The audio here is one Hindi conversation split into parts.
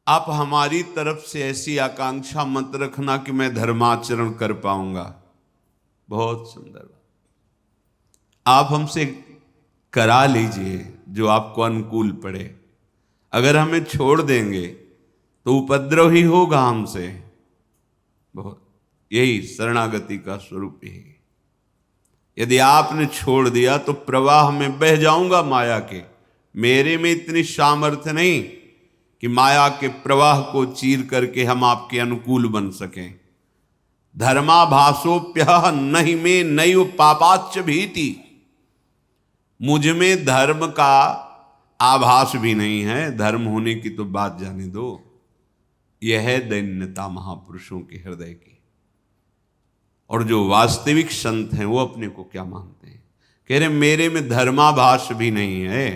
आप हमारी तरफ से ऐसी आकांक्षा मत रखना कि मैं धर्माचरण कर पाऊंगा। बहुत सुंदर बात। आप हमसे करा लीजिए जो आपको अनुकूल पड़े। अगर हमें छोड़ देंगे तो उपद्रव ही होगा हमसे। बहुत यही शरणागति का स्वरूप ही। यदि आपने छोड़ दिया तो प्रवाह में बह जाऊंगा माया के। मेरे में इतनी सामर्थ्य नहीं कि माया के प्रवाह को चीर करके हम आपके अनुकूल बन सकें। धर्माभासोप्य नहीं में नैव पापाच्च भीति। मुझ में धर्म का आभास भी नहीं है, धर्म होने की तो बात जाने दो। यह है दैन्यता महापुरुषों के हृदय की। और जो वास्तविक संत हैं वो अपने को क्या मानते हैं? कह रहे मेरे में धर्माभास भी नहीं है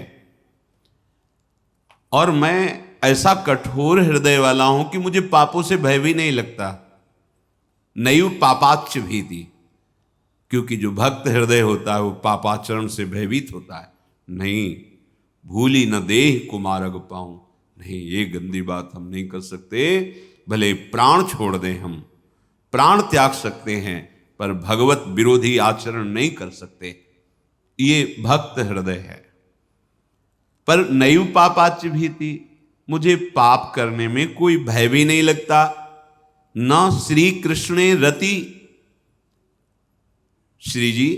और मैं ऐसा कठोर हृदय वाला हूं कि मुझे पापों से भय भी नहीं लगता। नैव पापाच्च भीति। क्योंकि जो भक्त हृदय होता है वो पापाचरण से भयभीत होता है। नहीं, भूली न देह कुमारग पाऊं। नहीं, ये गंदी बात हम नहीं कर सकते। भले प्राण छोड़ दें, हम प्राण त्याग सकते हैं, पर भगवत विरोधी आचरण नहीं कर सकते। ये भक्त हृदय है। पर नैव पापाच्च भीति, मुझे पाप करने में कोई भय भी नहीं लगता। न श्री कृष्णे रति। श्री जी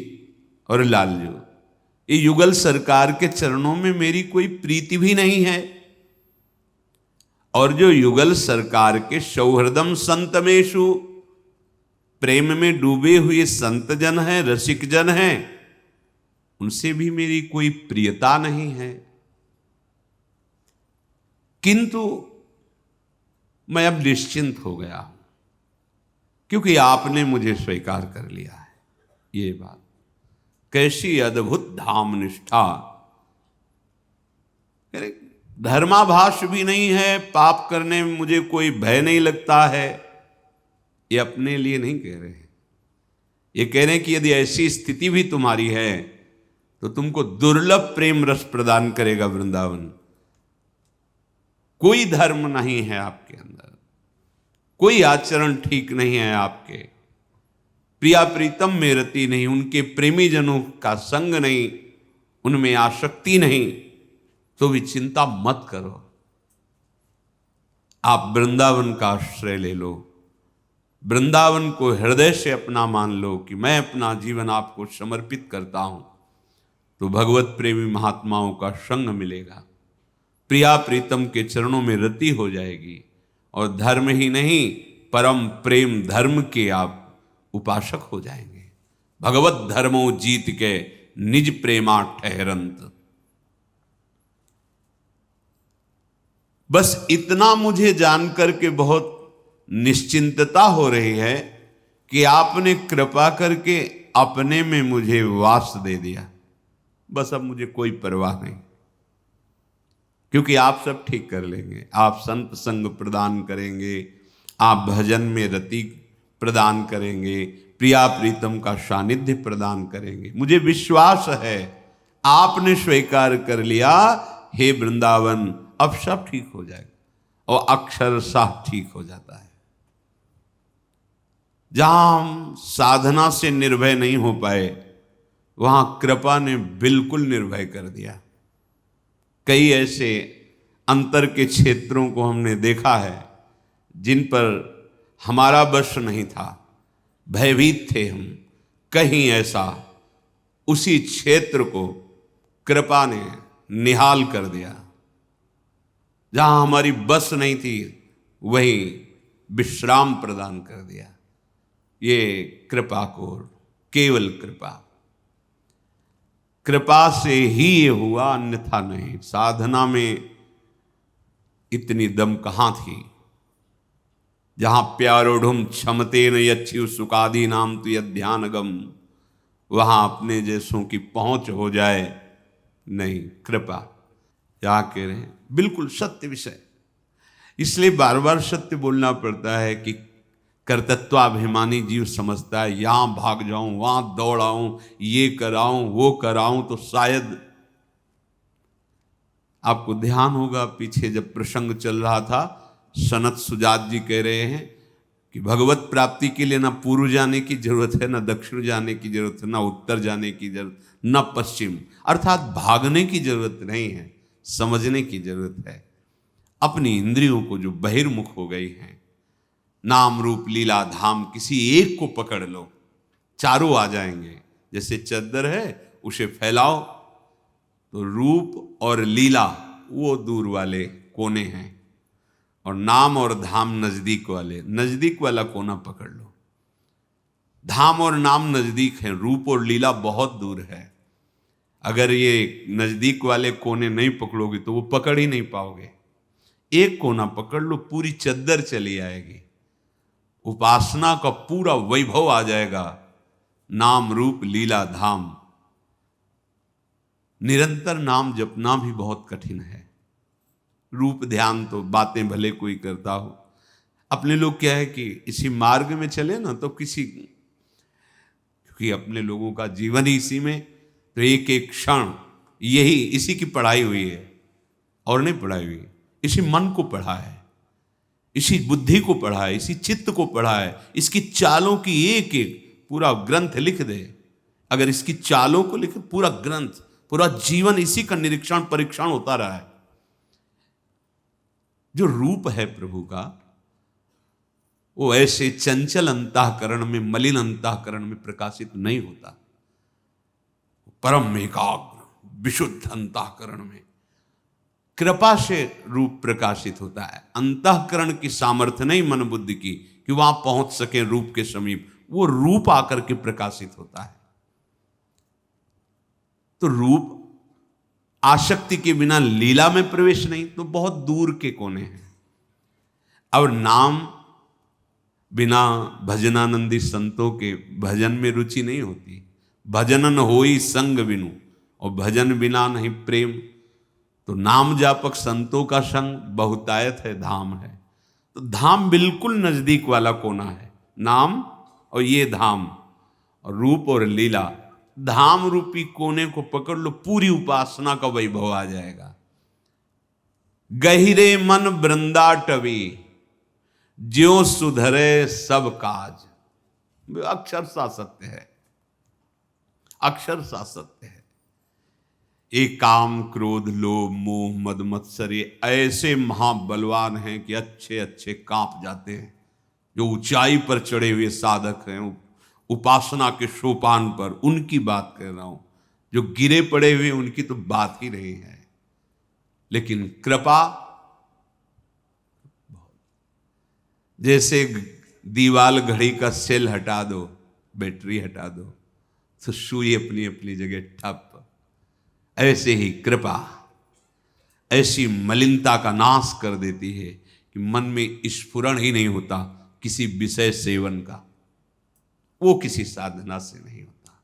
और लालजू, ये युगल सरकार के चरणों में मेरी कोई प्रीति भी नहीं है। और जो युगल सरकार के सौहृदम संतमेशु, प्रेम में डूबे हुए संत जन हैं, रसिक जन हैं, उनसे भी मेरी कोई प्रियता नहीं है। किंतु मैं अब निश्चिंत हो गया हूं क्योंकि आपने मुझे स्वीकार कर लिया है। ये बात कैसी अद्भुत धाम निष्ठा। धर्माभास भी नहीं है, पाप करने में मुझे कोई भय नहीं लगता है। ये अपने लिए नहीं कह रहे हैं, ये कह रहे हैं कि यदि ऐसी स्थिति भी तुम्हारी है तो तुमको दुर्लभ प्रेम रस प्रदान करेगा वृंदावन। कोई धर्म नहीं है आपके अंदर, कोई आचरण ठीक नहीं है आपके, प्रिया प्रीतम में रति नहीं, उनके प्रेमी जनों का संग नहीं, उनमें आसक्ति नहीं, तो भी चिंता मत करो। आप वृंदावन का आश्रय ले लो, वृंदावन को हृदय से अपना मान लो कि मैं अपना जीवन आपको समर्पित करता हूं, तो भगवत प्रेमी महात्माओं का संग मिलेगा, प्रिया प्रीतम के चरणों में रति हो जाएगी और धर्म ही नहीं परम प्रेम धर्म के आप उपासक हो जाएंगे। भगवत धर्मो जीत के निज प्रेमा ठहरंत। बस इतना मुझे जानकर के बहुत निश्चिंतता हो रही है कि आपने कृपा करके अपने में मुझे वास दे दिया। बस अब मुझे कोई परवाह नहीं, क्योंकि आप सब ठीक कर लेंगे। आप संत संग प्रदान करेंगे, आप भजन में रति प्रदान करेंगे, प्रिया प्रीतम का सानिध्य प्रदान करेंगे। मुझे विश्वास है आपने स्वीकार कर लिया। हे वृंदावन, अब सब ठीक हो जाएगा और अक्षरशः ठीक हो जाता है। जहां हम साधना से निर्भय नहीं हो पाए, वहां कृपा ने बिल्कुल निर्भय कर दिया। कई ऐसे अंतर के क्षेत्रों को हमने देखा है जिन पर हमारा वश नहीं था, भयभीत थे हम। कहीं ऐसा उसी क्षेत्र को कृपा ने निहाल कर दिया। जहां हमारी बस नहीं थी वहीं विश्राम प्रदान कर दिया। ये कृपा को, केवल कृपा, कृपा से ही ये हुआ, अन्यथा नहीं। साधना में इतनी दम कहां थी। जहां प्यारोढ़ुम क्षमते न यच्छिव सुकादि नाम तो ध्यानगम, वहां अपने जैसों की पहुंच हो जाए नहीं। कृपा क्या कह रहे हैं, बिल्कुल सत्य विषय। इसलिए बार बार सत्य बोलना पड़ता है कि कर्तत्वाभिमानी जीव समझता है यहां भाग जाऊं, वहां दौड़ाऊं, ये कराऊं, वो कराऊं तो शायद। आपको ध्यान होगा पीछे जब प्रसंग चल रहा था सनत सुजात जी कह रहे हैं कि भगवत प्राप्ति के लिए ना पूर्व जाने की जरूरत है, ना दक्षिण जाने की जरूरत है, ना उत्तर जाने की जरूरत, ना पश्चिम, अर्थात भागने की जरूरत नहीं है, समझने की जरूरत है। अपनी इंद्रियों को जो बहिर्मुख हो गई हैं, नाम रूप लीला धाम, किसी एक को पकड़ लो, चारों आ जाएंगे। जैसे चद्दर है उसे फैलाओ तो रूप और लीला वो दूर वाले कोने हैं, और नाम और धाम नजदीक वाले, नजदीक वाला कोना पकड़ लो। धाम और नाम नजदीक है, रूप और लीला बहुत दूर है। अगर ये नजदीक वाले कोने नहीं पकड़ोगे तो वो पकड़ ही नहीं पाओगे। एक कोना पकड़ लो, पूरी चद्दर चली आएगी, उपासना का पूरा वैभव आ जाएगा। नाम रूप लीला धाम। निरंतर नाम जपना भी बहुत कठिन है। रूप ध्यान तो बातें भले कोई करता हो, अपने लोग क्या है कि इसी मार्ग में चले ना तो क्योंकि अपने लोगों का जीवन ही इसी में, तो एक एक क्षण यही इसी की पढ़ाई हुई है, और नहीं पढ़ाई हुई। इसी मन को पढ़ा है, इसी बुद्धि को पढ़ा है, इसी चित्त को पढ़ा है। इसकी चालों की एक एक पूरा ग्रंथ लिख दे। अगर इसकी चालों को लिखे, पूरा ग्रंथ, पूरा जीवन इसी का निरीक्षण परीक्षण होता रहा है। जो रूप है प्रभु का, वो ऐसे चंचल अंतःकरण में, मलिन अंतःकरण में प्रकाशित नहीं होता। परम एकाग्र विशुद्ध अंतःकरण में कृपा से रूप प्रकाशित होता है। अंतःकरण की सामर्थ्य नहीं मन बुद्धि की कि वहां पहुंच सके रूप के समीप, वो रूप आकर के प्रकाशित होता है। तो रूप आसक्ति के बिना लीला में प्रवेश नहीं, तो बहुत दूर के कोने हैं। और नाम बिना भजनानंदी संतों के भजन में रुचि नहीं होती। भजनन होई संग बिनु, और भजन बिना नहीं प्रेम। तो नाम जापक संतों का संग बहुतायत है, धाम है। तो धाम बिल्कुल नजदीक वाला कोना है, नाम और ये धाम, और रूप और लीला। धाम रूपी कोने को पकड़ लो, पूरी उपासना का वैभव आ जाएगा। गहिरे मन वृंदाटवी, ज्यों सुधरे सब काज। अक्षर सा सत्य है, अक्षर सा सत्य है। एक काम क्रोध लोभ मोह मद मत्सर ये ऐसे महाबलवान हैं कि अच्छे अच्छे कांप जाते हैं। जो ऊंचाई पर चढ़े हुए साधक हैं, उपासना के सोपान पर, उनकी बात कर रहा हूं। जो गिरे पड़े हुए उनकी तो बात ही नहीं है। लेकिन कृपा, जैसे दीवाल घड़ी का सेल हटा दो, बैटरी हटा दो, तो सुई अपनी अपनी जगह ठप। ऐसे ही कृपा ऐसी मलिनता का नाश कर देती है कि मन में स्फुरण ही नहीं होता किसी विषय सेवन का। वो किसी साधना से नहीं होता।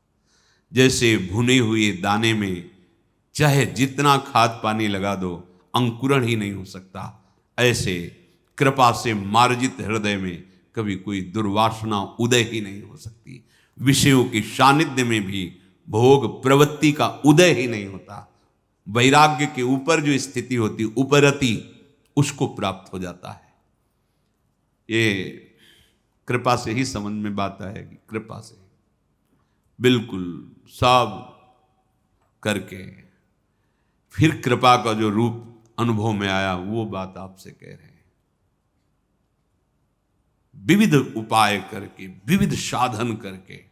जैसे भुने हुए दाने में चाहे जितना खाद पानी लगा दो, अंकुरण ही नहीं हो सकता। ऐसे कृपा से मार्जित हृदय में कभी कोई दुर्वासना उदय ही नहीं हो सकती। विषयों के सानिध्य में भी भोग प्रवृत्ति का उदय ही नहीं होता। वैराग्य के ऊपर जो स्थिति होती, उपरति, उसको प्राप्त हो जाता है। ये कृपा से ही समझ में बात आएगी। कृपा से बिल्कुल सब करके फिर कृपा का जो रूप अनुभव में आया, वो बात आपसे कह रहे हैं। विविध उपाय करके, विविध साधन करके।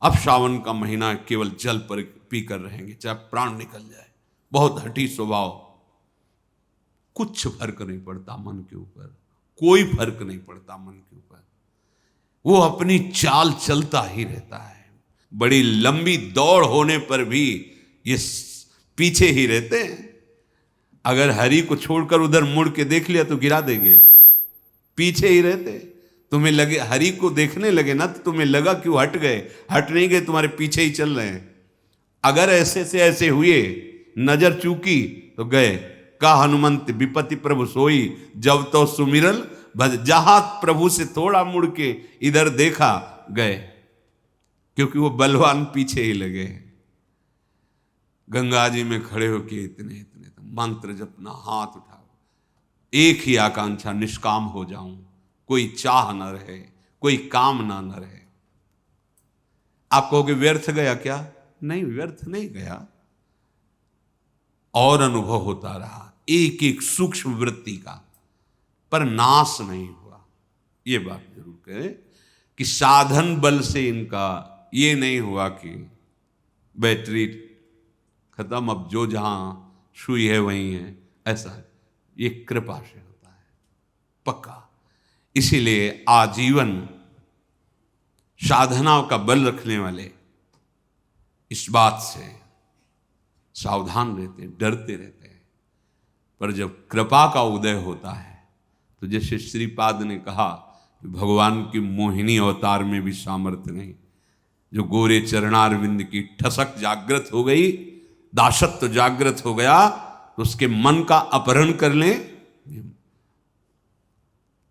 अब सावन का महीना केवल जल पर पीकर रहेंगे, चाहे प्राण निकल जाए। बहुत हठी स्वभाव, कुछ फर्क नहीं पड़ता मन के ऊपर, कोई फर्क नहीं पड़ता मन के ऊपर। वो अपनी चाल चलता ही रहता है। बड़ी लंबी दौड़ होने पर भी ये पीछे ही रहते हैं। अगर हरि को छोड़कर उधर मुड़ के देख लिया तो गिरा देंगे। पीछे ही रहते। तुम्हें लगे हरि को देखने लगे ना, तो तुम्हें लगा क्यों हट गए। हट नहीं गए, तुम्हारे पीछे ही चल रहे हैं। अगर ऐसे से ऐसे हुए, नजर चूकी तो गए। का हनुमंत विपति प्रभु सोई, जब तो सुमिरल भज। जहां प्रभु से थोड़ा मुड़ के इधर देखा, गए। क्योंकि वो बलवान पीछे ही लगे। गंगा जी में खड़े होके इतने इतने मंत्र जपना, हाथ उठाओ, एक ही आकांक्षा, निष्काम हो जाऊं, कोई चाह न रहे, कोई कामना न रहे। आप कहोगे व्यर्थ गया क्या? नहीं, व्यर्थ नहीं गया, और अनुभव होता रहा एक एक सूक्ष्म वृत्ति का, पर नाश नहीं हुआ। ये बात जरूर करें कि साधन बल से इनका ये नहीं हुआ कि बैटरी खत्म, अब जो जहां सुई है वहीं है, ऐसा है। ये कृपा से होता है पक्का। इसीलिए आजीवन साधनाओं का बल रखने वाले इस बात से सावधान रहते, डरते रहते हैं। पर जब कृपा का उदय होता है तो जैसे श्रीपाद ने कहा कि भगवान की मोहिनी अवतार में भी सामर्थ्य नहीं। जो गोरे चरणारविंद की ठसक जागृत हो गई, दासत्व जागृत हो गया, तो उसके मन का अपहरण कर ले।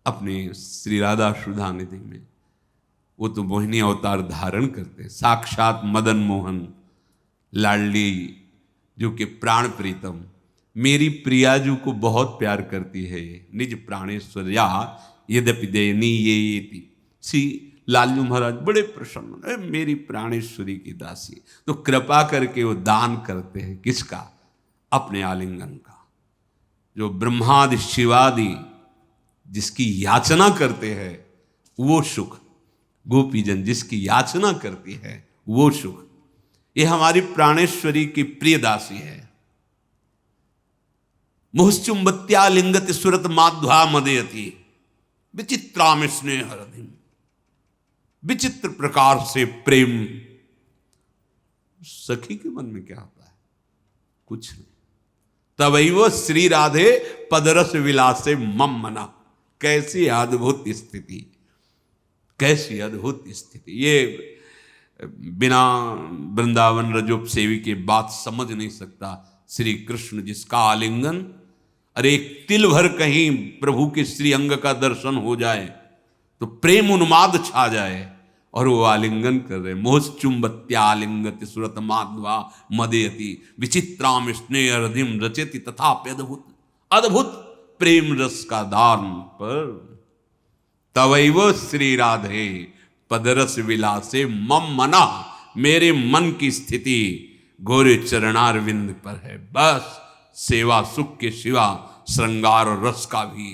अपने श्री राधा सुधा निधि में वो तो मोहिनी अवतार धारण करते, साक्षात मदन मोहन लाडली, जो कि प्राण प्रीतम, मेरी प्रियाजू को बहुत प्यार करती है ये, निज प्राणेश्वर्या यद्यपि दयनीयेति। श्री लालजू महाराज बड़े प्रसन्न है, मेरी प्राणेश्वरी की दासी। तो कृपा करके वो दान करते हैं किसका? अपने आलिंगन का। जो ब्रह्मादि शिवादि जिसकी याचना करते हैं वो सुख, गोपीजन जिसकी याचना करती है वो सुख, ये हमारी प्राणेश्वरी की प्रिय दासी है। मुहुश्चुंबत्या लिंगति सुरत माध्वा मदयति विचित्राम स्नेह हृदय। विचित्र प्रकार से प्रेम सखी के मन में क्या आता है? कुछ नहीं। तवैव श्री राधे पदरस विलासे मम मना। कैसी अद्भुत स्थिति, कैसी अद्भुत स्थिति। ये बिना वृंदावन रजोपसेवी के बात समझ नहीं सकता। श्री कृष्ण जिसका आलिंगन, अरे एक तिल भर कहीं प्रभु के श्री अंग का दर्शन हो जाए तो प्रेम उन्माद छा जाए, और वो आलिंगन कर रहे। मोहचुंबत्या आलिंगति सुरत माध्वा मदयति विचित्राम स्नेह हृदिम रचयति तथापि अद्भुत अद्भुत प्रेम रस का दान पर। तवैव श्री राधे पदरस विलासे मम मना। मेरे मन की स्थिति गोरे चरणारविंद पर है। बस सेवा सुख के सिवा श्रृंगार और रस का भी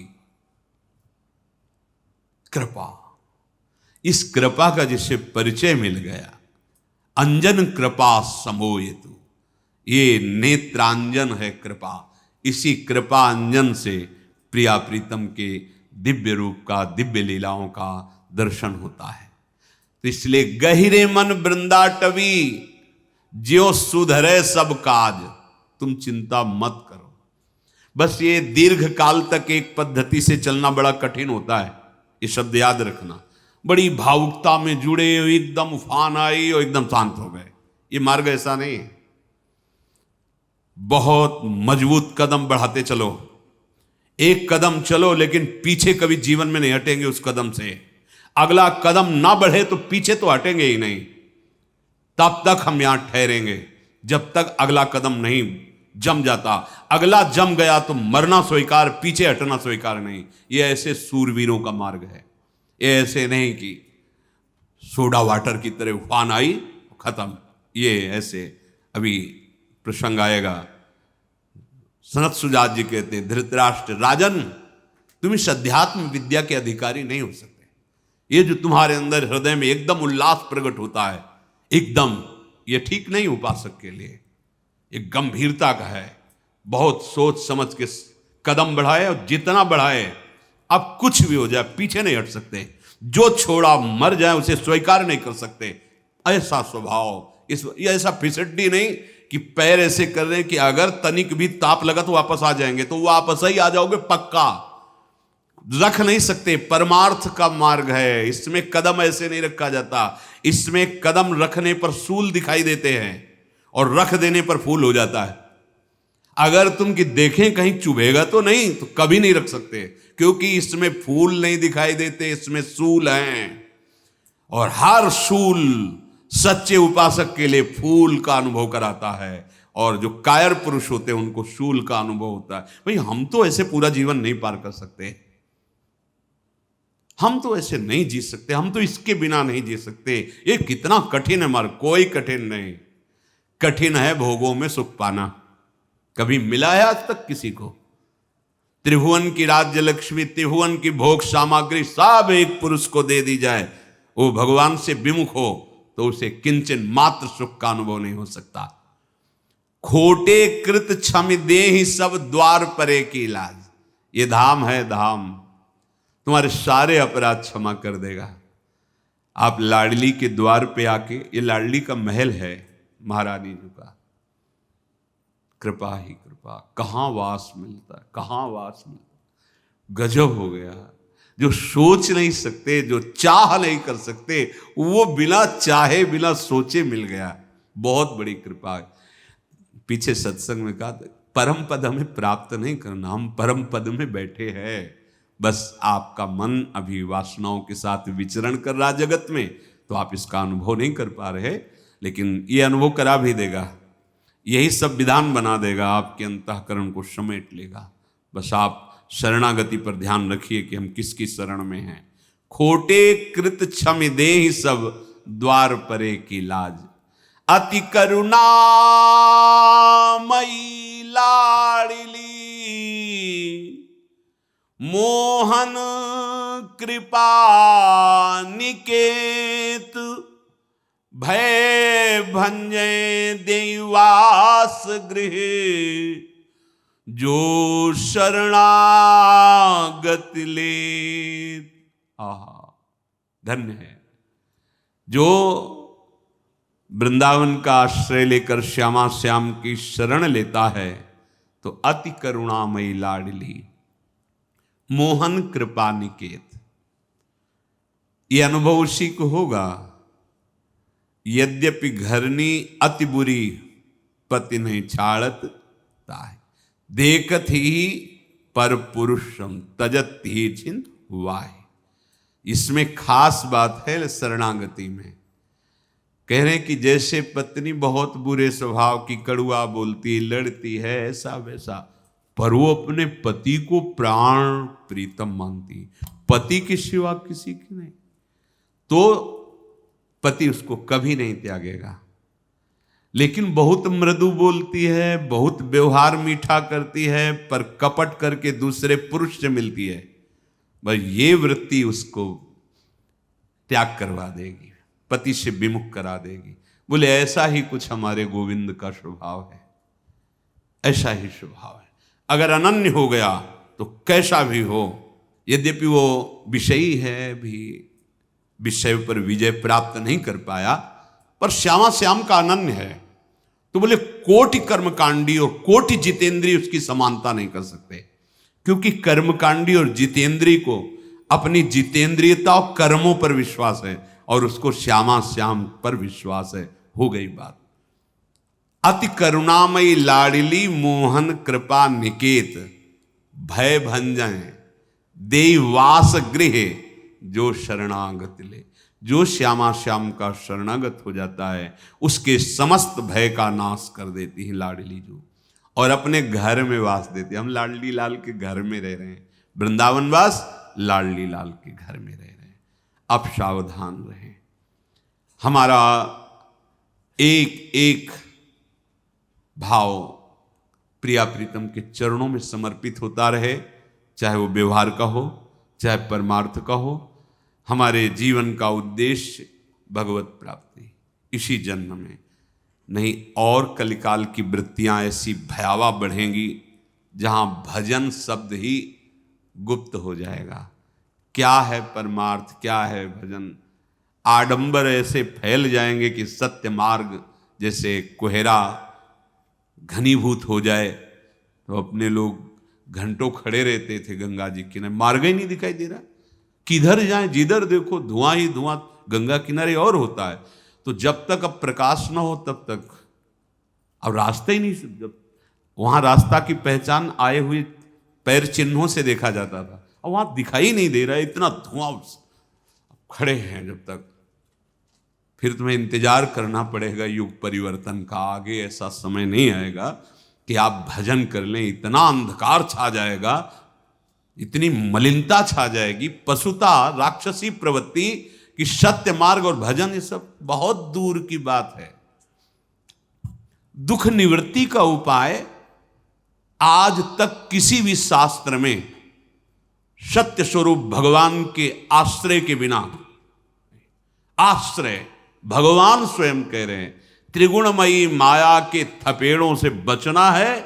कृपा। इस कृपा का जिससे परिचय मिल गया, अंजन कृपा समोयतु, ये नेत्रांजन है कृपा। इसी कृपा अंजन से प्रिया प्रीतम के दिव्य रूप का, दिव्य लीलाओं का दर्शन होता है। तो इसलिए गहिरे मन वृंदाटवी, ज्यो सुधरे सब काज। तुम चिंता मत करो। बस ये दीर्घ काल तक एक पद्धति से चलना बड़ा कठिन होता है, ये शब्द याद रखना। बड़ी भावुकता में जुड़े, एकदम उफान आई और एकदम शांत हो गए, ये मार्ग ऐसा नहीं है। बहुत मजबूत कदम बढ़ाते चलो। एक कदम चलो लेकिन पीछे कभी जीवन में नहीं हटेंगे उस कदम से। अगला कदम ना बढ़े तो पीछे तो हटेंगे ही नहीं। तब तक हम यहां ठहरेंगे जब तक अगला कदम नहीं जम जाता। अगला जम गया तो मरना स्वीकार, पीछे हटना स्वीकार नहीं। ये ऐसे सूरवीरों का मार्ग है। ये ऐसे नहीं कि सोडा वाटर की तरह उफान आई खत्म। ये ऐसे अभी प्रसंग आएगा। सनत सुजात जी कहते हैं, धृतराष्ट्र राजन, तुम इस अध्यात्म विद्या के अधिकारी नहीं हो सकते। ये जो तुम्हारे अंदर हृदय में एकदम उल्लास प्रकट होता है, एकदम, ये ठीक नहीं उपासक के लिए। एक गंभीरता का है। बहुत सोच समझ के कदम बढ़ाए, और जितना बढ़ाए, अब कुछ भी हो जाए पीछे नहीं हट सकते। जो छोड़ा मर जाए उसे स्वीकार नहीं कर सकते। ऐसा स्वभाव, ये ऐसा फिसड्डी नहीं कि पैर ऐसे कर रहे हैं कि अगर तनिक भी ताप लगा तो वापस आ जाएंगे, तो वापस ही आ जाओगे पक्का। रख नहीं सकते। परमार्थ का मार्ग है, इसमें कदम ऐसे नहीं रखा जाता। इसमें कदम रखने पर सूल दिखाई देते हैं और रख देने पर फूल हो जाता है। अगर तुम कि देखें कहीं चुभेगा तो नहीं, तो कभी नहीं रख सकते, क्योंकि इसमें फूल नहीं दिखाई देते, इसमें सूल हैं। और हर सूल सच्चे उपासक के लिए फूल का अनुभव कराता है, और जो कायर पुरुष होते हैं उनको शूल का अनुभव होता है। भाई हम तो ऐसे पूरा जीवन नहीं पार कर सकते, हम तो ऐसे नहीं जी सकते, हम तो इसके बिना नहीं जी सकते। ये कितना कठिन है मार्ग। कोई कठिन नहीं, कठिन है भोगों में सुख पाना। कभी मिला है आज तक किसी को? त्रिभुवन की राज्य लक्ष्मी, त्रिभुवन की भोग सामग्री सब एक पुरुष को दे दी जाए, वो भगवान से विमुख हो तो उसे किंचन मात्र सुख का अनुभव नहीं हो सकता। खोटे कृत क्षम देहि सब द्वार परे की इलाज। ये धाम है धाम, तुम्हारे सारे अपराध क्षमा कर देगा। आप लाडली के द्वार पे आके, ये लाडली का महल है महारानी जी का, कृपा ही कृपा, कहां वास मिलता है, कहां वास मिलता। गजब हो गया। जो सोच नहीं सकते, जो चाह नहीं कर सकते, वो बिना चाहे बिना सोचे मिल गया। बहुत बड़ी कृपा है। पीछे सत्संग में कहा परम पद हमें प्राप्त नहीं करना, हम परम पद में बैठे हैं। बस आपका मन अभी वासनाओं के साथ विचरण कर रहा जगत में, तो आप इसका अनुभव नहीं कर पा रहे, लेकिन ये अनुभव करा भी देगा। यही सब विधान बना देगा, आपके अंतःकरण को समेट लेगा। बस आप शरणागति पर ध्यान रखिए कि हम किसकी शरण में हैं। खोटे कृत क्षम देहि सब द्वार परे की लाज। अति करुणामयी लाडली मोहन कृपा निकेत। भय भंजय देवास गृह जो शरणागत लेत। आहा, धन्य है जो वृंदावन का आश्रय लेकर श्यामा श्याम की शरण लेता है। तो अति करुणामयी लाडली मोहन कृपा निकेत, ये अनुभव उसी को होगा। यद्यपि घरनी अति बुरी पति नहीं छाड़त ताय, देखत ही पर पुरुषम तजत ही चिंत वाय। इसमें खास बात है शरणागति में। कह रहे हैं कि जैसे पत्नी बहुत बुरे स्वभाव की, कड़ुआ बोलती, लड़ती है, ऐसा वैसा, पर वो अपने पति को प्राण प्रीतम मानती, पति के सिवा किसी की नहीं, तो पति उसको कभी नहीं त्यागेगा। लेकिन बहुत मृदु बोलती है, बहुत व्यवहार मीठा करती है, पर कपट करके दूसरे पुरुष से मिलती है, बस ये वृत्ति उसको त्याग करवा देगी, पति से विमुख करा देगी। बोले ऐसा ही कुछ हमारे गोविंद का स्वभाव है, ऐसा ही स्वभाव है। अगर अनन्य हो गया तो कैसा भी हो, यद्यपि वो विषयी है, भी विषय पर विजय प्राप्त नहीं कर पाया, पर श्यामा श्याम का अनन्य है। तो बोले कोटि कर्मकांडी और कोटि जितेंद्रीय उसकी समानता नहीं कर सकते, क्योंकि कर्मकांडी और जितेंद्रीय को अपनी जितेंद्रियता और कर्मों पर विश्वास है, और उसको श्यामा श्याम पर विश्वास है। हो गई बात। अति करुणामयी लाडली मोहन कृपा निकेत। भय भंजन देवास गृह जो शरणागत ले। जो श्यामा श्याम का शरणागत हो जाता है उसके समस्त भय का नाश कर देती है लाडली जो, और अपने घर में वास देती है। हम लाडली लाल के घर में रह रहे हैं, वृंदावन वास लाडली लाल के घर में रह रहे हैं। अब सावधान रहें, हमारा एक एक भाव प्रिया प्रीतम के चरणों में समर्पित होता रहे, चाहे वो व्यवहार का हो, चाहे परमार्थ का हो। हमारे जीवन का उद्देश्य भगवत प्राप्ति इसी जन्म में, नहीं और कलिकाल की वृत्तियां ऐसी भयावह बढ़ेंगी जहां भजन शब्द ही गुप्त हो जाएगा। क्या है परमार्थ, क्या है भजन, आडंबर ऐसे फैल जाएंगे कि सत्य मार्ग जैसे कोहरा घनीभूत हो जाए। तो अपने लोग घंटों खड़े रहते थे गंगा जी किनारे, मार्ग ही नहीं दिखाई दे रहा, किधर जाए जिधर देखो धुआं ही धुआं, गंगा किनारे और होता है। तो जब तक अब प्रकाश न हो तब तक अब रास्ता ही नहीं, जब वहां रास्ता की पहचान आए हुए पैर चिन्हों से देखा जाता था, अब वहां दिखाई नहीं दे रहा है, इतना धुआं खड़े हैं जब तक। फिर तुम्हें इंतजार करना पड़ेगा युग परिवर्तन का। आगे ऐसा समय नहीं आएगा कि आप भजन कर लें, इतना अंधकार छा जाएगा, इतनी मलिनता छा जाएगी, पशुता, राक्षसी प्रवृत्ति कि सत्य मार्ग और भजन ये सब बहुत दूर की बात है। दुख निवृत्ति का उपाय आज तक किसी भी शास्त्र में सत्य स्वरूप भगवान के आश्रय के बिना, आश्रय भगवान स्वयं कह रहे हैं, त्रिगुणमयी माया के थपेड़ों से बचना है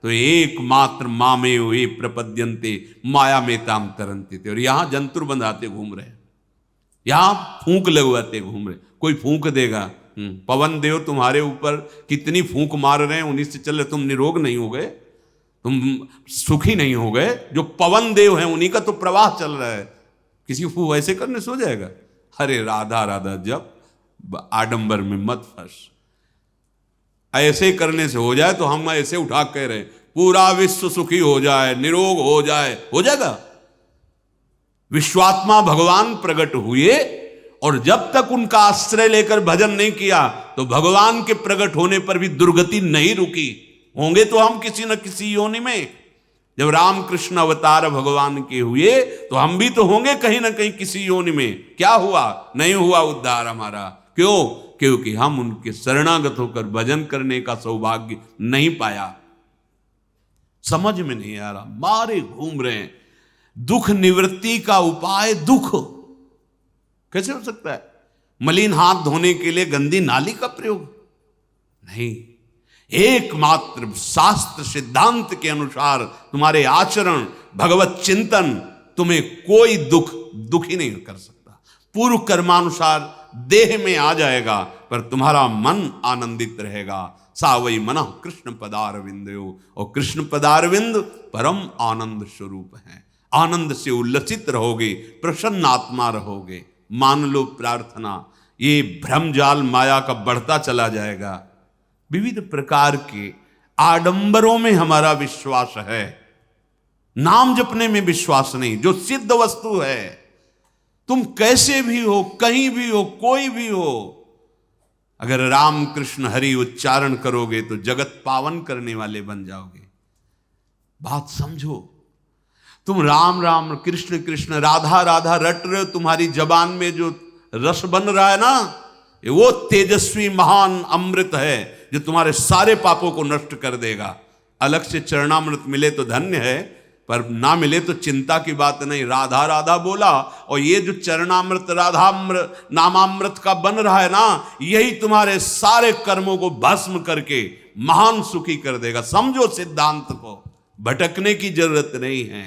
तो एकमात्र मामेव ये प्रपद्यन्ते माया में ताम तरन्ते थे। और यहां जंतुर बंधाते घूम रहे, यहां फूंक लगवाते घूम रहे। कोई फूंक देगा, पवन देव तुम्हारे ऊपर कितनी फूंक मार रहे हैं, उन्हीं से चल रहे, तुम निरोग नहीं हो गए, तुम सुखी नहीं हो गए। जो पवन देव हैं उन्हीं का तो प्रवाह चल रहा है, किसी को ऐसे करने सो जाएगा। अरे राधा राधा, जब आडंबर में मत फंस, ऐसे करने से हो जाए तो हम ऐसे उठा कह रहे पूरा विश्व सुखी हो जाए, निरोग हो जाए, हो जाएगा। विश्वात्मा भगवान प्रकट हुए और जब तक उनका आश्रय लेकर भजन नहीं किया तो भगवान के प्रकट होने पर भी दुर्गति नहीं रुकी। होंगे तो हम किसी न किसी योनि में, जब रामकृष्ण अवतार भगवान के हुए तो हम भी तो होंगे कहीं ना कहीं किसी योनि में। क्या हुआ? नहीं हुआ उद्धार हमारा। क्यों? क्योंकि हम उनके शरणागत होकर भजन करने का सौभाग्य नहीं पाया। समझ में नहीं आ रहा, मारे घूम रहे हैं। दुख निवृत्ति का उपाय दुख कैसे हो सकता है? मलिन हाथ धोने के लिए गंदी नाली का प्रयोग नहीं, एकमात्र शास्त्र सिद्धांत के अनुसार तुम्हारे आचरण, भगवत चिंतन तुम्हें कोई दुखी नहीं कर सकता। पूर्व कर्मानुसार देह में आ जाएगा पर तुम्हारा मन आनंदित रहेगा। सावई मन कृष्ण पदारविंदो, और कृष्ण पदारविंद परम आनंद स्वरूप है। आनंद से उल्लसित रहोगे, प्रसन्न आत्मा रहोगे। मान लो प्रार्थना, ये भ्रमजाल माया का बढ़ता चला जाएगा। विविध प्रकार के आडंबरों में हमारा विश्वास है, नाम जपने में विश्वास नहीं। जो सिद्ध वस्तु है, तुम कैसे भी हो, कहीं भी हो, कोई भी हो, अगर राम कृष्ण हरि उच्चारण करोगे तो जगत पावन करने वाले बन जाओगे। बात समझो। तुम राम राम, कृष्ण कृष्ण, राधा राधा रट रहे हो, तुम्हारी जबान में जो रस बन रहा है ना, वो तेजस्वी महान अमृत है जो तुम्हारे सारे पापों को नष्ट कर देगा। अलग से चरणामृत मिले तो धन्य है, पर ना मिले तो चिंता की बात नहीं। राधा राधा बोला और ये जो चरणामृत राधामृत नामामृत का बन रहा है ना, यही तुम्हारे सारे कर्मों को भस्म करके महान सुखी कर देगा। समझो सिद्धांत को। भटकने की जरूरत नहीं है,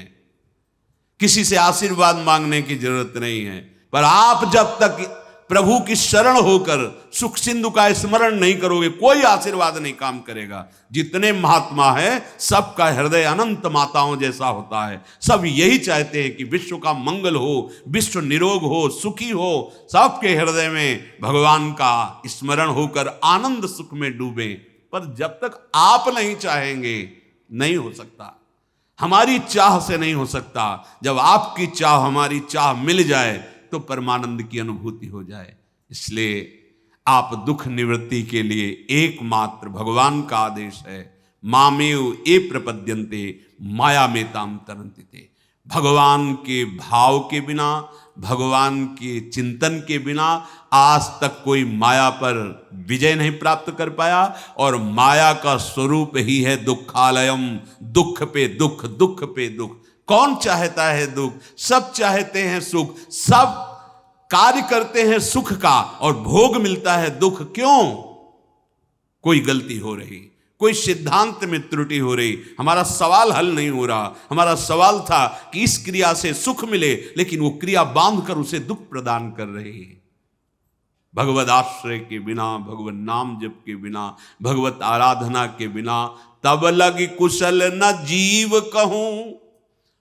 किसी से आशीर्वाद मांगने की जरूरत नहीं है, पर आप जब तक प्रभु की शरण होकर सुख सिंधु का स्मरण नहीं करोगे, कोई आशीर्वाद नहीं काम करेगा। जितने महात्मा हैं सबका हृदय अनंत माताओं जैसा होता है। सब यही चाहते हैं कि विश्व का मंगल हो, विश्व निरोग हो, सुखी हो। सबके हृदय में भगवान का स्मरण होकर आनंद सुख में डूबे। पर जब तक आप नहीं चाहेंगे नहीं हो सकता, हमारी चाह से नहीं हो सकता। जब आपकी चाह हमारी चाह मिल जाए तो परमानंद की अनुभूति हो जाए। इसलिए आप दुख निवृत्ति के लिए एकमात्र भगवान का आदेश है, मामेव ये प्रपद्यन्ते माया में ताम तरन्ति थे। भगवान के भाव के बिना, भगवान के चिंतन के बिना आज तक कोई माया पर विजय नहीं प्राप्त कर पाया। और माया का स्वरूप ही है दुखालयम, दुख पे दुख, दुख पे दुख। कौन चाहता है दुख? सब चाहते हैं सुख, सब कार्य करते हैं सुख का और भोग मिलता है दुख। क्यों? कोई गलती हो रही, कोई सिद्धांत में त्रुटि हो रही। हमारा सवाल हल नहीं हो रहा। हमारा सवाल था कि इस क्रिया से सुख मिले, लेकिन वो क्रिया बांध कर उसे दुख प्रदान कर रही है। भगवत आश्रय के बिना, भगवत नाम जप के बिना, भगवत आराधना के बिना, तब लगी कुशल न जीव कहूं,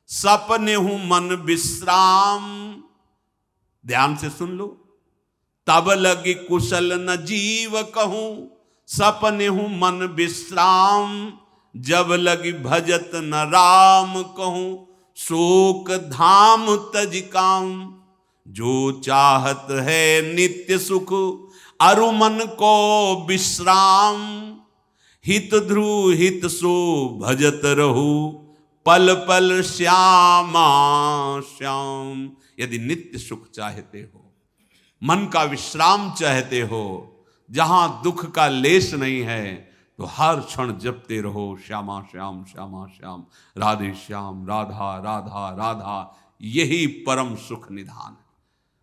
सपने हूं मन विश्राम। ध्यान से सुन लो। तब लगी कुशल न जीव कहूं, सपने हूं मन विश्राम। जब लगी भजत न राम कहूं, शोक धाम तज काम। जो चाहत है नित्य सुख, अरु मन को विश्राम, हित ध्रुव हित सो भजत रहू, पल पल श्यामा श्याम। यदि नित्य सुख चाहते हो, मन का विश्राम चाहते हो, जहां दुख का लेस नहीं है, तो हर क्षण जपते रहो श्यामा श्याम श्यामा श्याम, राधे श्याम, राधा राधा राधा। यही परम सुख निधान है।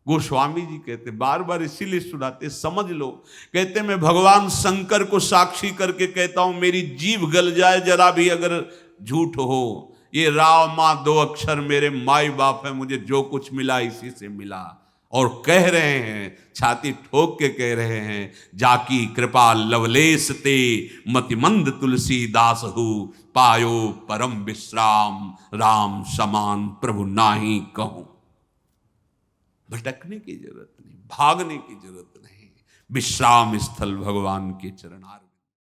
गोस्वामी जी कहते, बार बार इसीलिए सुनाते, समझ लो। कहते मैं भगवान शंकर को साक्षी करके कहता हूं, मेरी जीभ गल जाए जरा भी अगर झूठ हो, ये राव माँ दो अक्षर मेरे माई बाप है, मुझे जो कुछ मिला इसी से मिला। और कह रहे हैं, छाती ठोक के कह रहे हैं, जाकी कृपा लवलेश ते, मतिमंद तुलसीदास हु, पायो परम विश्राम, राम समान प्रभु नाही कहूं। भटकने की जरूरत नहीं, भागने की जरूरत नहीं, विश्राम स्थल भगवान के चरणार।